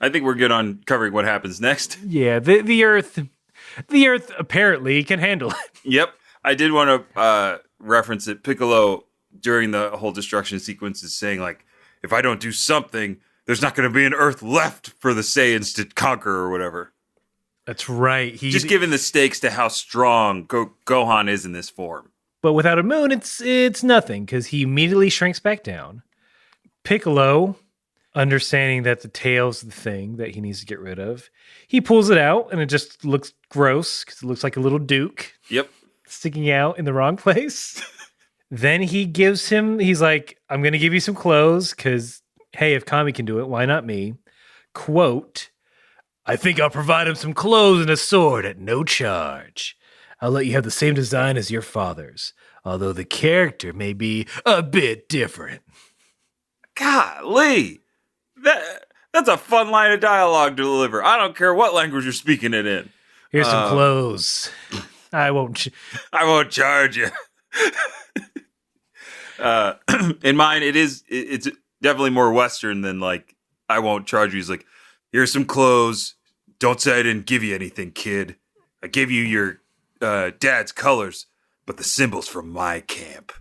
I think we're good on covering what happens next. Yeah, the Earth apparently can handle it. Yep. I did want to reference it. Piccolo, during the whole destruction sequence, is saying, like, if I don't do something, there's not going to be an Earth left for the Saiyans to conquer or whatever. That's right. Just giving the stakes to how strong Gohan is in this form. But without a moon, it's nothing, because he immediately shrinks back down. Piccolo, understanding that the tail's the thing that he needs to get rid of, he pulls it out, and it just looks gross, because it looks like a little Duke. Yep. Sticking out in the wrong place. Then he's like, I'm going to give you some clothes, because, hey, if Kame can do it, why not me? Quote, I think I'll provide him some clothes and a sword at no charge. I'll let you have the same design as your father's, although the character may be a bit different. Golly, that's a fun line of dialogue to deliver. I don't care what language you're speaking it in. Here's some clothes. I won't charge you. In mine, it's definitely more Western than like, I won't charge you. He's like, here's some clothes. Don't say I didn't give you anything, kid. I gave you your dad's colors, but the symbol's from my camp.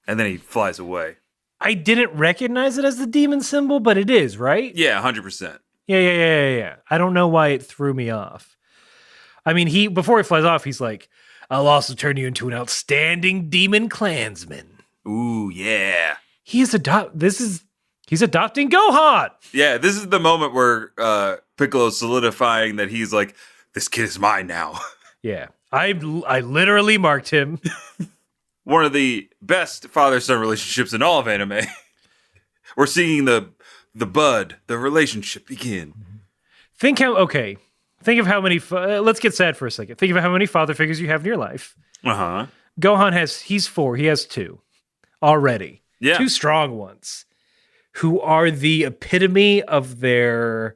And then he flies away. I didn't recognize it as the demon symbol, but it is, right? Yeah, 100%. Yeah. I don't know why it threw me off. I mean, before he flies off, he's like, I'll also turn you into an outstanding demon clansman. Ooh, yeah. He's adopting Gohan. Yeah, this is the moment where Piccolo's solidifying that he's like, this kid is mine now. Yeah, I literally marked him. One of the best father-son relationships in all of anime. We're seeing the relationship begin. Think of how many, let's get sad for a second. Think of how many father figures you have in your life. Uh-huh. Gohan he's 4, he has 2 already. Yeah. 2 strong ones who are the epitome of their,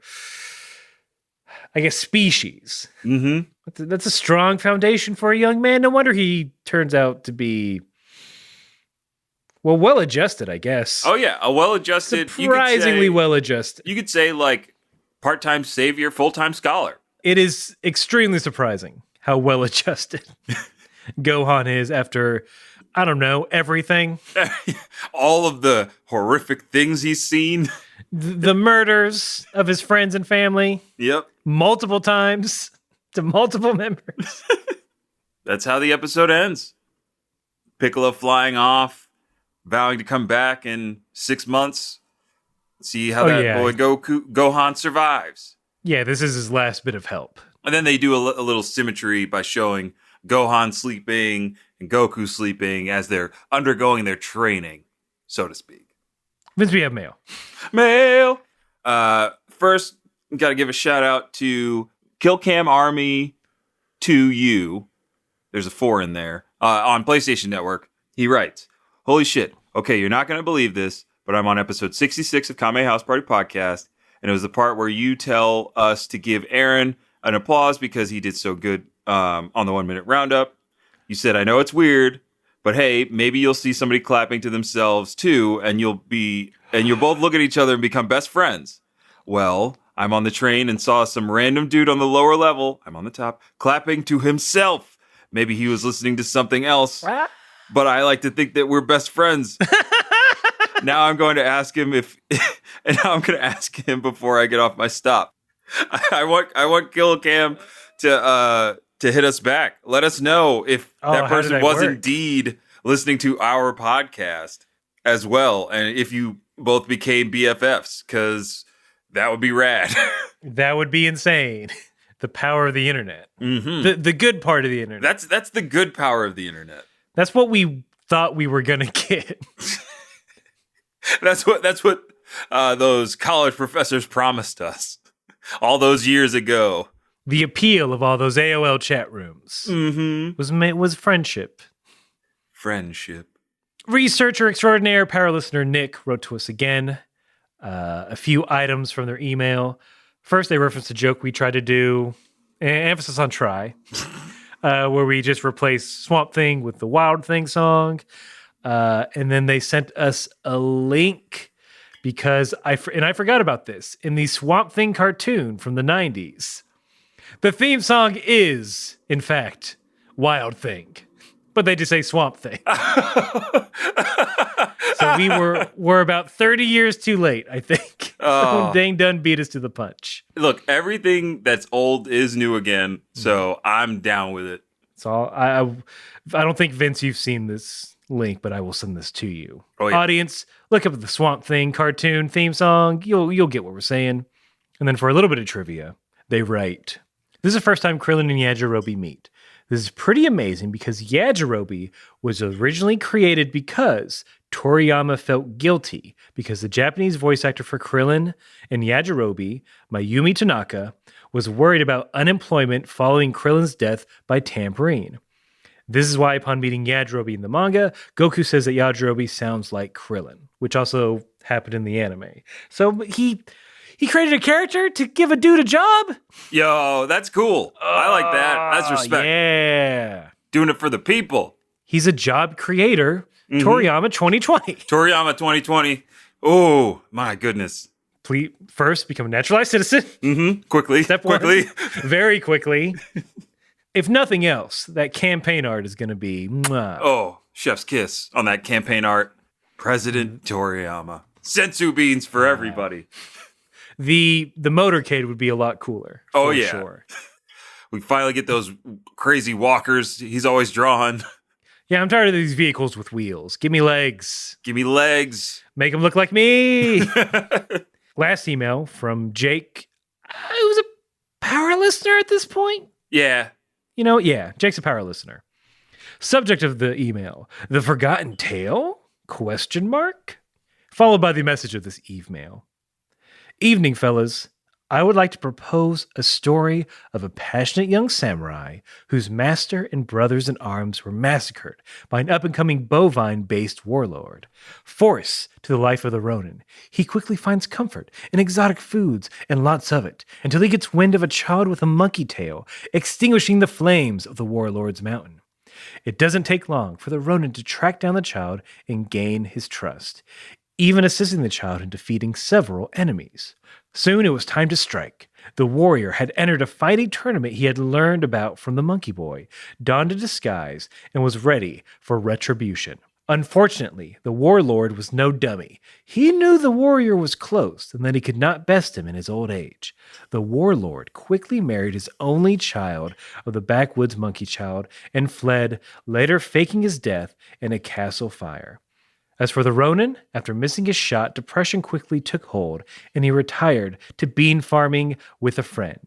I guess, species. Mm-hmm. That's a strong foundation for a young man. No wonder he turns out to be, well-adjusted, I guess. Oh, yeah. A well-adjusted. Surprisingly well-adjusted. You could say, like, part-time savior, full-time scholar. It is extremely surprising how well-adjusted Gohan is after, I don't know, everything. All of the horrific things he's seen. The murders of his friends and family. Yep. Multiple times to multiple members. That's how the episode ends. Piccolo flying off, vowing to come back in 6 months. See how boy Gohan survives. Yeah, this is his last bit of help. And then they do a little symmetry by showing Gohan sleeping and Goku sleeping as they're undergoing their training, so to speak. Vince, we have mail. Mail! First, got to give a shout out to Killcam Army 2U. There's a 4 in there. On PlayStation Network. He writes, holy shit. Okay, you're not going to believe this, but I'm on episode 66 of Kame House Party Podcast, and it was the part where you tell us to give Aaron an applause because he did so good on the 1 minute roundup. You said, I know it's weird, but hey, maybe you'll see somebody clapping to themselves too, and you'll both look at each other and become best friends. Well, I'm on the train and saw some random dude on the lower level, I'm on the top, clapping to himself. Maybe he was listening to something else, but I like to think that we're best friends. Now I'm going to ask him before I get off my stop. I want Killcam to hit us back. Let us know if that person was indeed listening to our podcast as well, and if you both became BFFs, because that would be rad. That would be insane. The power of the internet. Mm-hmm. The good part of the internet. That's the good power of the internet. That's what we thought we were gonna get. That's what those college professors promised us all those years ago. The appeal of all those AOL chat rooms was friendship. Friendship. Researcher extraordinaire, power listener Nick wrote to us again. A few items from their email. First, they referenced a joke we tried to do, emphasis on try, where we just replaced Swamp Thing with the Wild Thing song. And then they sent us a link because I forgot about this. In the Swamp Thing cartoon from the 90s, the theme song is, in fact, Wild Thing. But they just say Swamp Thing. So we're about 30 years too late, I think. So Dang Done beat us to the punch. Look, everything that's old is new again, so I'm down with it. So I don't think, Vince, you've seen this link, but I will send this to you. Oh, yeah. Audience, look up the Swamp Thing cartoon theme song. You'll get what we're saying. And then for a little bit of trivia, they write, this is the first time Krillin and Yajirobe meet. This is pretty amazing because Yajirobe was originally created because Toriyama felt guilty because the Japanese voice actor for Krillin and Yajirobe, Mayumi Tanaka, was worried about unemployment following Krillin's death by tambourine. This is why upon meeting Yajirobe in the manga, Goku says that Yajirobe sounds like Krillin, which also happened in the anime. So he created a character to give a dude a job? Yo, that's cool. I like that. That's respect. Yeah. Doing it for the people. He's a job creator. Toriyama 2020. Toriyama 2020. Oh, my goodness. Please, first, become a naturalized citizen. Quickly. Step quickly. One. Very quickly. If nothing else, that campaign art is going to be... Mwah. Oh, chef's kiss on that campaign art. President Toriyama. Sensu beans for everybody. The motorcade would be a lot cooler. Oh, yeah. Sure. We finally get those crazy walkers he's always drawn. Yeah, I'm tired of these vehicles with wheels. Give me legs. Give me legs. Make them look like me. Last email from Jake, who's a power listener at this point. Yeah. Yeah, Jake's a power listener. Subject of the email, The Forgotten Tale? ? Followed by the message of this email. Evening, fellas. I would like to propose a story of a passionate young samurai whose master and brothers in arms were massacred by an up-and-coming bovine-based warlord. Forced to the life of the Ronin, he quickly finds comfort in exotic foods and lots of it, until he gets wind of a child with a monkey tail extinguishing the flames of the warlord's mountain. It doesn't take long for the Ronin to track down the child and gain his trust, even assisting the child in defeating several enemies. Soon it was time to strike. The warrior had entered a fighting tournament he had learned about from the monkey boy, donned a disguise, and was ready for retribution. Unfortunately, the warlord was no dummy. He knew the warrior was close and that he could not best him in his old age. The warlord quickly married his only child of the backwoods monkey child and fled, later faking his death in a castle fire. As for the Ronin, after missing his shot, depression quickly took hold, and he retired to bean farming with a friend.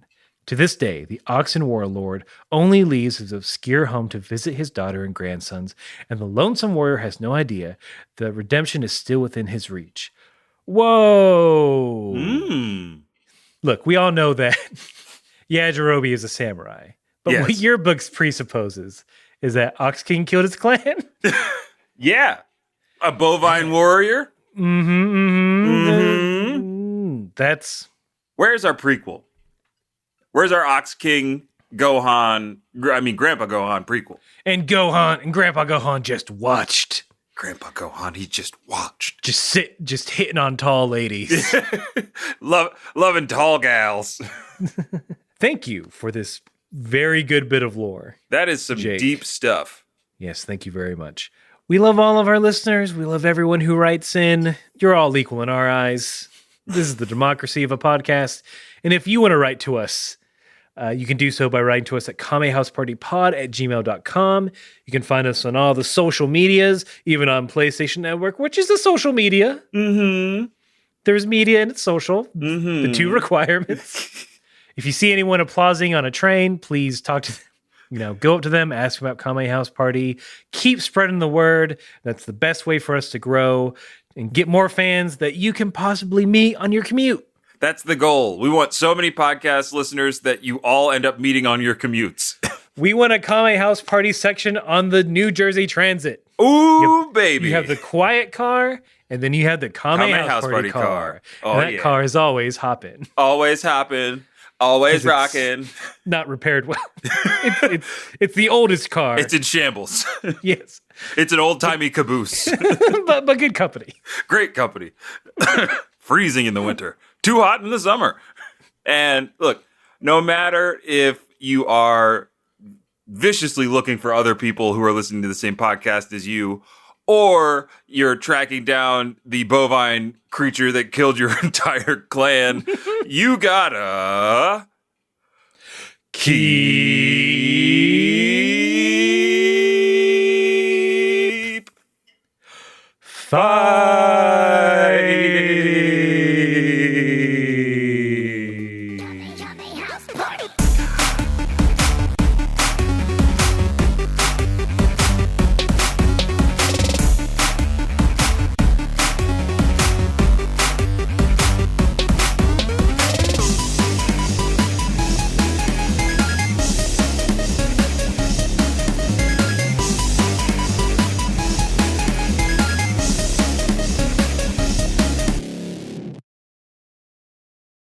To this day, the Oxen Warlord only leaves his obscure home to visit his daughter and grandsons, and the lonesome warrior has no idea that redemption is still within his reach. Whoa! Look, we all know that Yajirobe is a samurai, but what your book presupposes is that Ox King killed his clan? Yeah. A bovine warrior? That's... Where's our prequel? Where's our Ox King Gohan, Grandpa Gohan prequel? And Gohan and Grandpa Gohan just watched. Grandpa Gohan, he just watched. Just hitting on tall ladies. Loving tall gals. Thank you for this very good bit of lore. That is some Jake. Deep stuff. Yes, thank you very much. We love all of our listeners. We love everyone who writes in. You're all equal in our eyes. This is the democracy of a podcast. And if you want to write to us, you can do so by writing to us at kamehousepartypod@gmail.com. You can find us on all the social medias, even on PlayStation Network, which is a social media. There's media and it's social. The two requirements. If you see anyone applauding on a train, please talk to them. Go up to them, ask them about Kame House Party. Keep spreading the word. That's the best way for us to grow and get more fans that you can possibly meet on your commute. That's the goal. We want so many podcast listeners that you all end up meeting on your commutes. We want a Kame House Party section on the New Jersey Transit. Ooh, baby. You have the quiet car, and then you have the Kame House Party car. Oh, and that car is always hopping. Always hopping. Always rocking. Not repaired well. It's the oldest car. It's in shambles. Yes. It's an old-timey caboose. but good company. Great company. Freezing in the winter. Too hot in the summer. And look, no matter if you are viciously looking for other people who are listening to the same podcast as you, or you're tracking down the bovine creature that killed your entire clan, you gotta keep fighting.